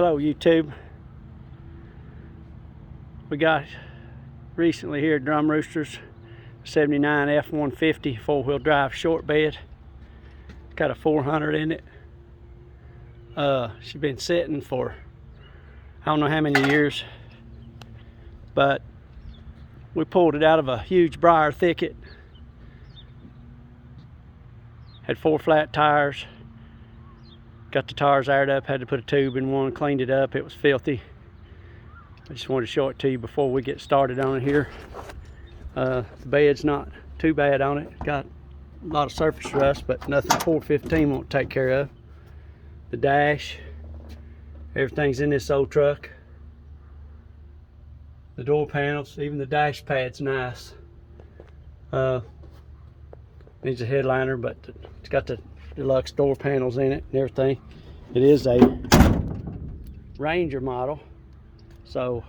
Hello YouTube. We got recently here Drumroosters 79 F150 4-wheel drive short bed. Got a 400 in it. She's been sitting for I don't know how many years, but we pulled it out of a huge briar thicket. Had 4 flat tires. Got the tires aired up, had to put a tube in one, cleaned it up. It was filthy. I just wanted to show it to you before we get started on it here. The bed's not too bad on it. Got a lot of surface rust, but nothing 415 won't take care of. The dash, everything's in this old truck. The door panels, even the dash pad's nice. Needs a headliner, but it's got the deluxe door panels in it and everything. It is a Ranger model, so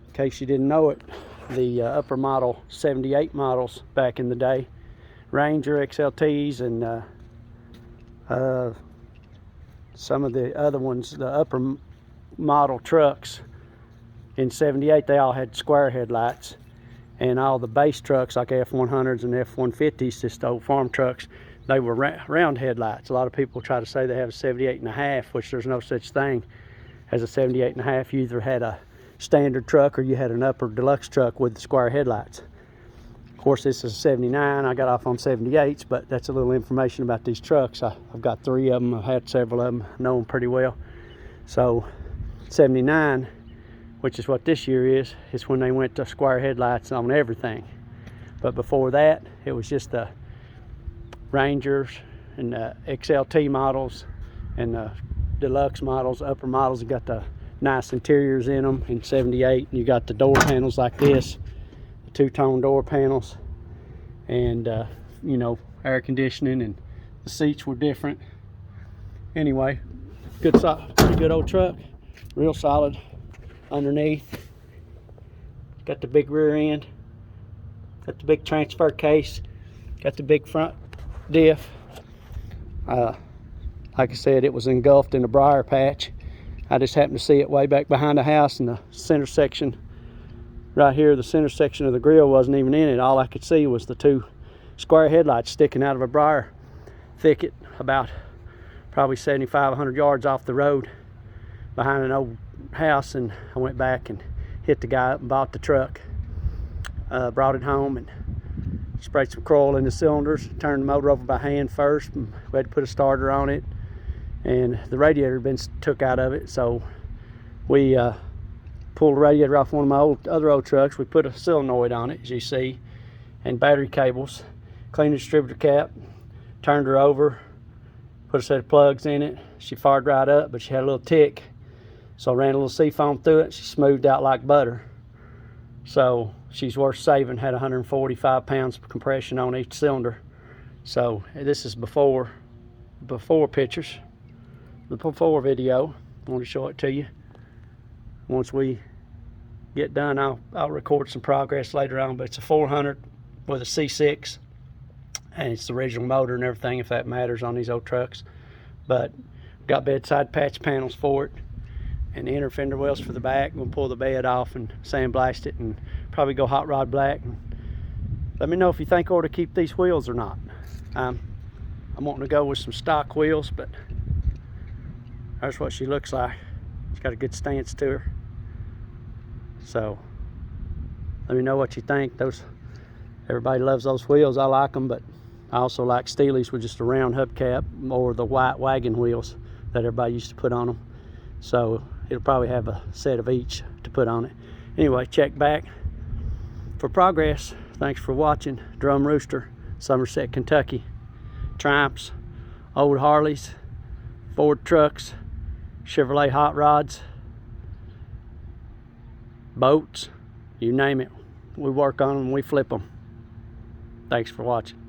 in case you didn't know it, the upper model 78 models back in the day, Ranger XLTs and some of the other ones, the upper model trucks in 78, they all had square headlights, and all the base trucks like F100s and F150s, just old farm trucks, they were round headlights. A lot of people try to say they have a 78.5, which there's no such thing as a 78.5. You either had a standard truck or you had an upper deluxe truck with the square headlights. Of course, this is a 79. I got off on 78s, but that's a little information about these trucks. I've got 3 of them. I've had several of them, know them pretty well. So 79, which is what this year is when they went to square headlights on everything. But before that, it was just the Rangers and XLT models and the deluxe models, upper models. You got the nice interiors in them in 78. And you got the door panels like this, the 2-tone door panels, and you know, air conditioning, and the seats were different. Anyway, pretty good old truck, real solid underneath. Got the big rear end, got the big transfer case, got the big front diff. Like I said, it was engulfed in a briar patch. I just happened to see it way back behind the house in the center section. Right here, the center section of the grill wasn't even in it. All I could see was the 2 square headlights sticking out of a briar thicket about probably 75-100 yards off the road behind an old house. And I went back and hit the guy up and bought the truck. Brought it home and sprayed some Kroll in the cylinders, turned the motor over by hand first, and we had to put a starter on it, and the radiator had been took out of it, so we pulled the radiator off one of my other old trucks. We put a solenoid on it, as you see, and battery cables, cleaned the distributor cap, turned her over, put a set of plugs in it. She fired right up, but she had a little tick, so I ran a little seafoam through it. She smoothed out like butter. So she's worth saving. Had 145 pounds of compression on each cylinder. So this is before pictures, the before video. I want to show it to you. Once we get done, I'll record some progress later on. But it's a 400 with a C6, and it's the original motor and everything, if that matters on these old trucks. But got bedside patch panels for it, and the inner fender wells for the back. We'll pull the bed off and sandblast it, and probably go hot rod black. And let me know if you think I ought to keep these wheels or not. I'm wanting to go with some stock wheels, but that's what she looks like. She's got a good stance to her. So let me know what you think. Everybody loves those wheels. I like them, but I also like Steely's with just a round hubcap, or the white wagon wheels that everybody used to put on them. So it'll probably have a set of each to put on it. Anyway, check back for progress. Thanks for watching. Drumrooster, Somerset, Kentucky. Triumphs, old Harleys, Ford trucks, Chevrolet hot rods, boats, you name it. We work on them, we flip them. Thanks for watching.